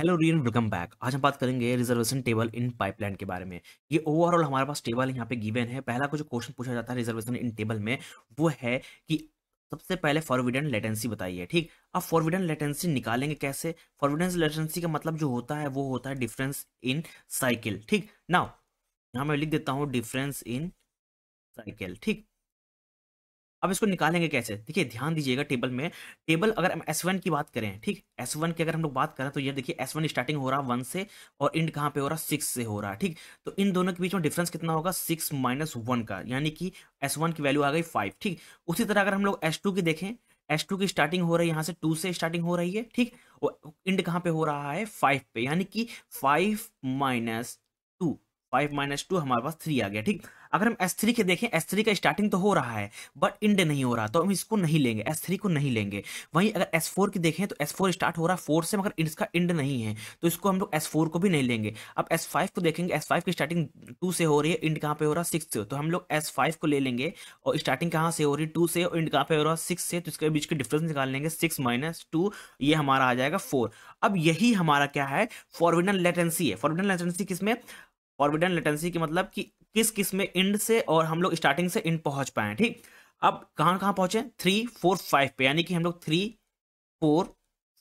Hello rayon, welcome back. आज हम बात करेंगे रिजर्वेशन टेबल इन पाइपलाइन के बारे में। ये ओवरऑल हमारे पास टेबल यहाँ पे गिवन है। पहला को जो क्वेश्चन पूछा जाता है रिजर्वेशन इन टेबल में वो है कि सबसे पहले फॉरबिडन लेटेंसी बताइए। ठीक, अब फॉरबिडन लेटेंसी निकालेंगे कैसे? फॉरबिडन लेटेंसी का मतलब जो होता है वो होता है डिफरेंस इन साइकिल। ठीक, नाउ यहाँ मैं लिख देता हूँ डिफरेंस इन साइकिल। ठीक, अब इसको निकालेंगे कैसे? देखिए ध्यान दीजिएगा, टेबल में टेबल अगर हम S1 की बात करें, ठीक, S1 की अगर हम लोग बात करें तो ये देखिए S1 स्टार्टिंग हो रहा है 1 से और एंड कहाँ पे हो रहा है 6 से हो रहा है। ठीक, तो इन दोनों के बीच में डिफरेंस कितना होगा? 6 माइनस 1 का, यानी कि S1 की वैल्यू आ गई 5। ठीक, उसी तरह अगर हम लोग S2 की देखें, S2 की स्टार्टिंग हो रही है यहाँ से 2 से स्टार्टिंग हो रही है। ठीक, और एंड कहाँ पे हो रहा है 5 पे, यानी कि 5 माइनस 2, 5 माइनस 2 हमारे पास 3 आ गया। ठीक, अगर हम S3 के देखें, S3 का स्टार्टिंग तो हो रहा है बट इंड नहीं हो रहा, तो हम इसको नहीं लेंगे, S3 को नहीं लेंगे। वहीं अगर S4 की देखें तो S4 स्टार्ट हो रहा है 4 से मगर इसका इंड नहीं है, तो इसको हम लोग S4 को भी नहीं लेंगे। अब S5 को देखेंगे, S5 की स्टार्टिंग 2 से हो रही है, इंड कहाँ पे हो रहा है 6 से, तो हम लोग S5 को ले लेंगे और स्टार्टिंग कहाँ से हो रही है 2 से और इंड कहाँ पे हो रहा है 6 से, तो इसके बीच के डिफरेंस निकाल लेंगे। 6 माइनस 2 ये हमारा आ जाएगा 4। अब यही हमारा क्या है? फॉरबिडन लेटेंसी है। फॉरबिडन लेटेंसी किसमें? फॉरबिडन लेटेंसी की मतलब कि किस किस में इंड से और हम लोग स्टार्टिंग से इंड पहुंच पाए। ठीक, अब कहां कहां पहुंचे? 3 4 5 पे, यानी कि हम लोग 3 4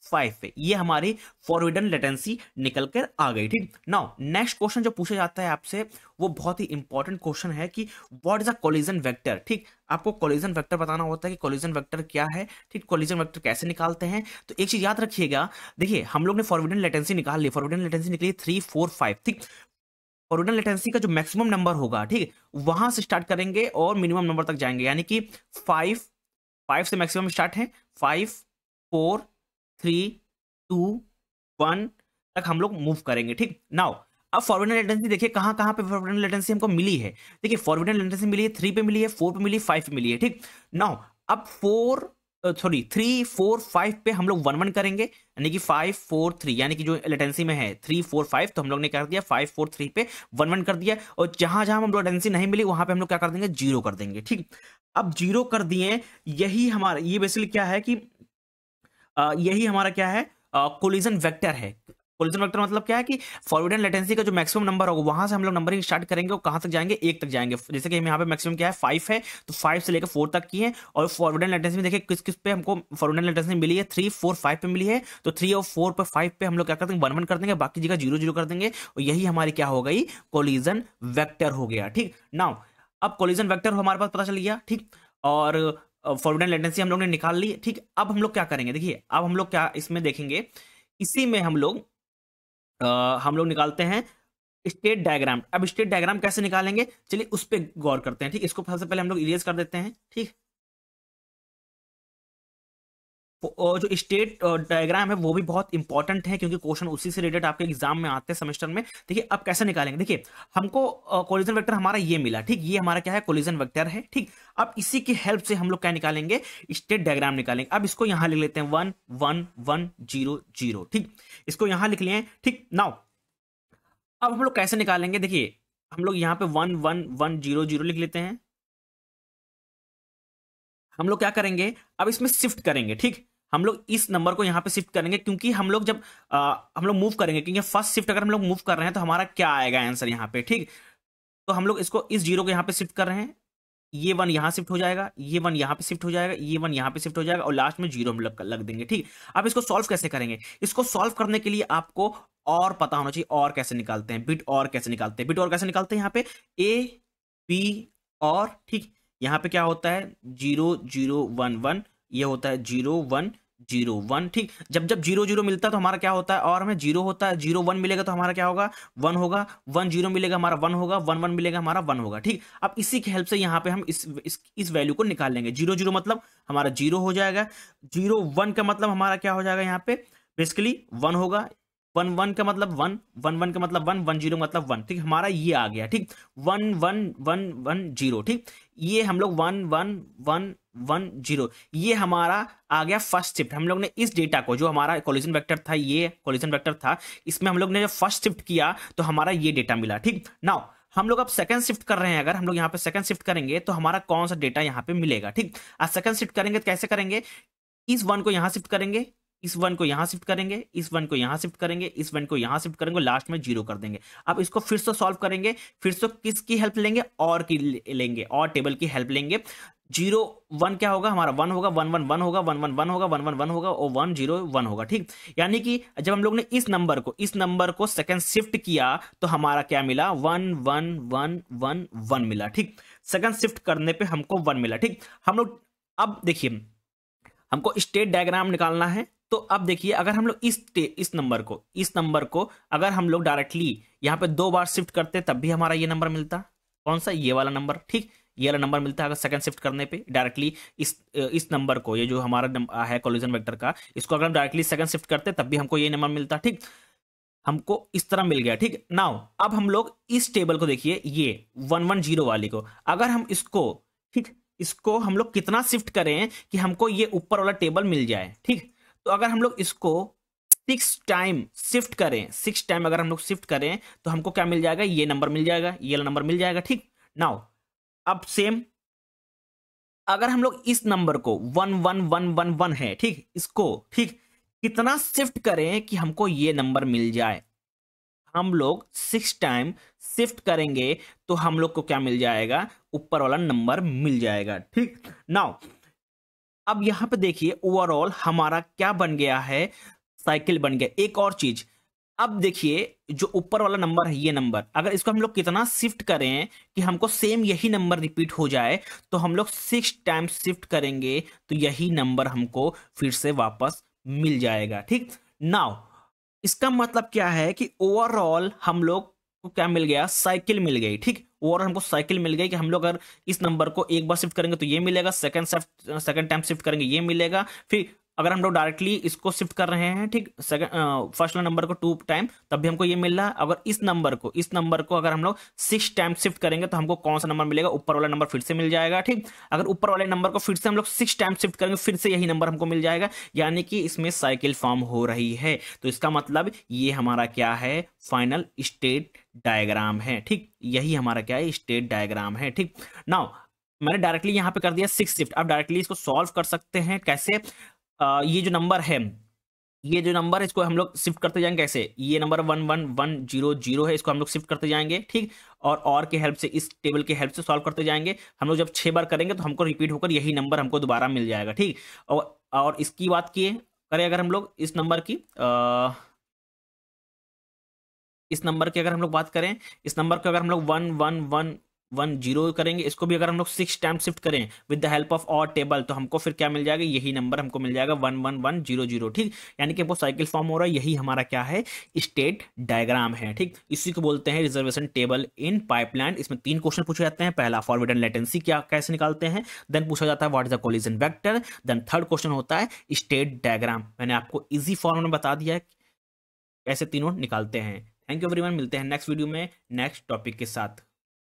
5 पे, ये हमारी फॉरबिडन लेटेंसी निकल कर आ गई। ठीक, नाउ नेक्स्ट क्वेश्चन जो पूछा जाता है आपसे वो बहुत ही इंपॉर्टेंट क्वेश्चन है कि what is a collision vector. ठीक, आपको कोलिजन वेक्टर बताना होता है कि कोलिजन वेक्टर क्या है। ठीक, कोलिजन वेक्टर कैसे निकालते हैं? तो एक चीज याद रखिएगा, देखिए हम लोग ने फॉरबिडन लेटेंसी निकाल ली, फॉरबिडन लेटेंसी निकली 3 4 5। ठीक, ओरिजिनल लेटेंसी का जो मैक्सिमम नंबर होगा, ठीक, वहां से स्टार्ट करेंगे और मिनिमम नंबर तक जाएंगे, यानी कि 5 5 से मैक्सिमम स्टार्ट है, 5 4 3 2 1 तक हम लोग मूव करेंगे। ठीक, नाउ अब फॉरबिडन लेटेंसी देखिए कहां कहां पे फॉरबिडन लेटेंसी हमको मिली है। देखिए फॉरबिडन लेटेंसी मिली है 3 पे मिली है, 4 पे मिली है, 5 पे मिली है। ठीक, नाउ अब 3 4 5 पे हम लोग 1 1 करेंगे, यानी कि 5 4 3, यानी कि जो लेटेंसी में है 3 4 5, तो हम लोग ने कर दिया 5 4 3 पे 1 1 कर दिया, और जहां जहां हम लोग लेटेंसी नहीं मिली वहां पे हम लोग क्या कर देंगे? 0 कर देंगे। ठीक, अब 0 कर दिए, यही हमारा ये बेसिकली क्या है कि यही हमारा क्या है? कोलिजन वेक्टर है। कोलिजन वेक्टर मतलब क्या है कि फॉरबिडन लेटेंसी का जो मैक्सिमम नंबर होगा वहां से हम लोग नंबरिंग स्टार्ट करेंगे और कहां तक जाएंगे? 1 तक जाएंगे। जैसे कि हम यहाँ पे मैक्सिमम क्या है 5 है, तो 5 से लेकर 4 तक की है, और फॉरबिडन लेटेंसी में देखिए किस किस पे हमको फॉरबिडन लेटेंसी मिली है? 3 4 5 पे मिली है, तो 3 और 4 पे 5 पे हम लोग क्या करते हैं? 1 1 कर देंगे, बाकी जगह 0 0 कर देंगे, और यही हमारी क्या हो गई? कोलिजन वेक्टर हो गया। ठीक, नाउ अब कोलिजन वेक्टर हमारे पास पता चल गया। ठीक, और फॉरबिडन लेटेंसी हम लोग ने निकाल ली। ठीक, अब हम लोग क्या करेंगे? देखिए अब हम लोग क्या इसमें देखेंगे, इसी में हम लोग निकालते हैं स्टेट डायग्राम। अब स्टेट डायग्राम कैसे निकालेंगे, चलिए उस पर गौर करते हैं। ठीक, इसको सबसे पहले हम लोग इरेज कर देते हैं। ठीक, और जो स्टेट डायग्राम है वो भी बहुत इंपॉर्टेंट है क्योंकि क्वेश्चन उसी से रिलेटेड आपके एग्जाम में आते हैं सेमेस्टर में। देखिए अब कैसे निकालेंगे, देखिए हमको कोलिजन वेक्टर हमारा ये मिला। ठीक, ये हमारा क्या है? कोलिजन वेक्टर है। ठीक, अब इसी की हेल्प से हम लोग क्या निकालेंगे? स्टेट डायग्राम निकालेंगे। अब इसको यहां लिख लेते हैं 1 1 1 0 0। ठीक, इसको यहां लिख लिए। ठीक, नाउ अब हम लोग कैसे निकालेंगे? देखिए हम लोग यहाँ पे 1 1 1 0 0 लिख लेते हैं। हम लोग क्या करेंगे? अब इसमें शिफ्ट करेंगे। ठीक, हम लोग इस नंबर को यहां पे शिफ्ट करेंगे क्योंकि हम लोग जब हम लोग मूव करेंगे, क्योंकि फर्स्ट शिफ्ट अगर हम लोग मूव कर रहे हैं तो हमारा क्या आएगा आंसर यहाँ पे? ठीक, तो हम लोग इसको इस 0 को यहाँ पे शिफ्ट कर रहे हैं, ये 1 यहां शिफ्ट हो जाएगा, ये 1 यहां पे शिफ्ट हो जाएगा, ये 1 यहां पे शिफ्ट हो जाएगा, और लास्ट में 0 हम लग देंगे। ठीक, अब इसको सॉल्व कैसे करेंगे? इसको सॉल्व करने के लिए आपको और पता होना चाहिए और कैसे निकालते हैं, बिट और कैसे निकालते हैं। बिट और कैसे निकालते हैं? यहाँ पे ए बी और, ठीक, यहाँ पे क्या होता है? 0 0 1 1, ये होता है 0 1 0 1। ठीक, जब जब 0 0 मिलता है तो हमारा क्या होता है? और हमें 0 होता है, 0 1 मिलेगा तो हमारा क्या होगा? 1 होगा, 1 0 मिलेगा हमारा 1 होगा, 1 1 मिलेगा हमारा 1 होगा। ठीक, अब इसी की हेल्प से यहाँ पे हम इस वैल्यू को निकाल लेंगे। 0 0 मतलब हमारा 0 हो जाएगा, 0 1 का मतलब हमारा क्या हो जाएगा? यहाँ पे बेसिकली 1 होगा, 1 1 का मतलब 1 1 1 का मतलब 1 1 0 मतलब 1। ठीक, हमारा ये आ गया। ठीक, 1 1 1 1 0। ठीक, ये हम लोग 1 1 1 1 0, ये हमारा आ गया फर्स्ट शिफ्ट। हम लोग ने इस डेटा को, जो हमारा कोलिजन वेक्टर था, ये कोलिजन वेक्टर था, इसमें हम लोग ने जब फर्स्ट शिफ्ट किया तो हमारा ये डेटा मिला। ठीक, नाउ हम लोग अब सेकंड शिफ्ट कर रहे हैं, अगर हम लोग यहाँ पे सेकंड शिफ्ट करेंगे तो हमारा कौन सा डेटा यहाँ पे मिलेगा? ठीक, आज सेकंड शिफ्ट करेंगे तो कैसे करेंगे? इस 1 को यहाँ शिफ्ट करेंगे, इस 1 को यहां शिफ्ट करेंगे, इस 1 को यहां शिफ्ट करेंगे, इस 1 को यहां शिफ्ट करेंगे, लास्ट में 0 कर देंगे। अब इसको फिर से सॉल्व करेंगे, फिर से किसकी हेल्प लेंगे, और की लेंगे, और टेबल की हेल्प लेंगे। 0 1 क्या होगा हमारा, 1 होगा, 1 1 1 होगा, 1 1 1 होगा, 1 1 1 होगा, और 1 0 1 होगा। ठीक, यानी कि जब हम लोग ने इस नंबर को सेकंड शिफ्ट किया तो हमारा क्या मिला, 1 1 1 1 1 मिला। ठीक, सेकंड शिफ्ट करने पे हमको 1 मिला। ठीक, हम लोग अब देखिए, हमको स्टेट डायग्राम निकालना है। तो अब देखिए, अगर हम लोग इस नंबर को अगर हम लोग डायरेक्टली यहां पे 2 बार शिफ्ट करते तब भी हमारा ये नंबर मिलता। कौन सा, ये वाला नंबर। ठीक, ये वाला नंबर मिलता है अगर सेकंड शिफ्ट करने पे डायरेक्टली इस नंबर को, ये जो हमारा है कोलिजन वेक्टर का, इसको अगर हम डायरेक्टली सेकंड शिफ्ट करते तब भी हमको ये नंबर मिलता। ठीक, हमको इस तरह मिल गया। ठीक, नाउ अब हम लोग इस टेबल को देखिए, ये 1 1 0 वाली को अगर हम इसको, ठीक, इसको हम लोग कितना शिफ्ट करें कि हमको ये ऊपर वाला टेबल मिल जाए। ठीक, तो अगर हम लोग इसको 6 टाइम शिफ्ट करें, 6 टाइम अगर हम लोग शिफ्ट करें तो हमको क्या मिल जाएगा, ये नंबर मिल जाएगा, ये वाला नंबर मिल जाएगा। ठीक, नाउ अब सेम अगर हम लोग इस नंबर को 1 1 1 1 1 है, ठीक, इसको, ठीक, कितना शिफ्ट करें कि हमको ये नंबर मिल जाए। हम लोग 6 टाइम शिफ्ट करेंगे तो हम लोग को क्या मिल जाएगा, ऊपर वाला नंबर मिल जाएगा। ठीक, नाउ अब यहां पे देखिए ओवरऑल हमारा क्या बन गया है, साइकिल बन गया। एक और चीज, अब देखिए जो ऊपर वाला नंबर है, ये नंबर अगर इसको हम लोग कितना शिफ्ट करें कि हमको सेम यही नंबर रिपीट हो जाए, तो हम लोग 6 टाइम शिफ्ट करेंगे तो यही नंबर हमको फिर से वापस मिल जाएगा। ठीक, नाउ इसका मतलब क्या है कि ओवरऑल हम लोग को क्या मिल गया, साइकिल मिल गई। ठीक, ओवरऑल हमको साइकिल मिल गई कि हम लोग अगर इस नंबर को एक बार शिफ्ट करेंगे तो ये मिलेगा, सेकंड टाइम शिफ्ट करेंगे ये मिलेगा, फिर अगर हम लोग डायरेक्टली इसको शिफ्ट कर रहे हैं, ठीक, फर्स्ट नंबर को 2 टाइम तब भी हमको ये मिल रहा है। अगर इस नंबर को अगर हम लोग 6 टाइम शिफ्ट करेंगे तो हमको कौन सा नंबर मिलेगा, ऊपर वाला नंबर फिर से मिल जाएगा। ठीक, अगर ऊपर वाले नंबर को फिर से हम लोग 6 टाइम शिफ्ट करेंगे फिर से यही नंबर हमको मिल जाएगा, यानी कि इसमें साइकिल फॉर्म हो रही है। तो इसका मतलब ये हमारा क्या है, फाइनल स्टेट डायग्राम है। ठीक, यही हमारा क्या है, स्टेट डायग्राम है। ठीक, नाउ मैंने डायरेक्टली यहां पे कर दिया 6 शिफ्ट। अब डायरेक्टली इसको सॉल्व कर सकते हैं कैसे, ये जो नंबर है, इसको हम लोग शिफ्ट करते जाएंगे कैसे, ये नंबर 1 1 1 0 0 है, इसको हम लोग शिफ्ट करते जाएंगे। ठीक, और के हेल्प से, इस टेबल के हेल्प से सॉल्व करते जाएंगे। हम लोग जब 6 बार करेंगे तो हमको रिपीट होकर यही नंबर हमको दोबारा मिल जाएगा। ठीक, और इसकी बात किए करें अगर हम लोग इस नंबर की अगर हम लोग बात करें, इस नंबर को अगर हम लोग 1 1 1 1 0 करेंगे, इसको भी अगर हम लोग 6 टाइम शिफ्ट करें विद द हेल्प ऑफ और टेबल तो हमको फिर क्या मिल जाएगा, यही नंबर हमको मिल जाएगा 1 1 1 0 0। ठीक, यानी कि हमको साइकिल फॉर्म हो रहा है, यही हमारा क्या है, स्टेट डायग्राम है। ठीक, इसी को बोलते हैं रिजर्वेशन टेबल इन पाइपलाइन। इसमें 3 क्वेश्चन पूछे जाते हैं। पहला फॉरवर्ड लेटेंसी क्या कैसे निकालते हैं, देन पूछा जाता है what is the collision vector, then third question होता है स्टेट डायग्राम। मैंने आपको इजी फॉर्म में बता दिया है कैसे तीनों निकालते हैं। थैंक यू एवरीवन, मिलते हैं नेक्स्ट वीडियो में नेक्स्ट टॉपिक के साथ।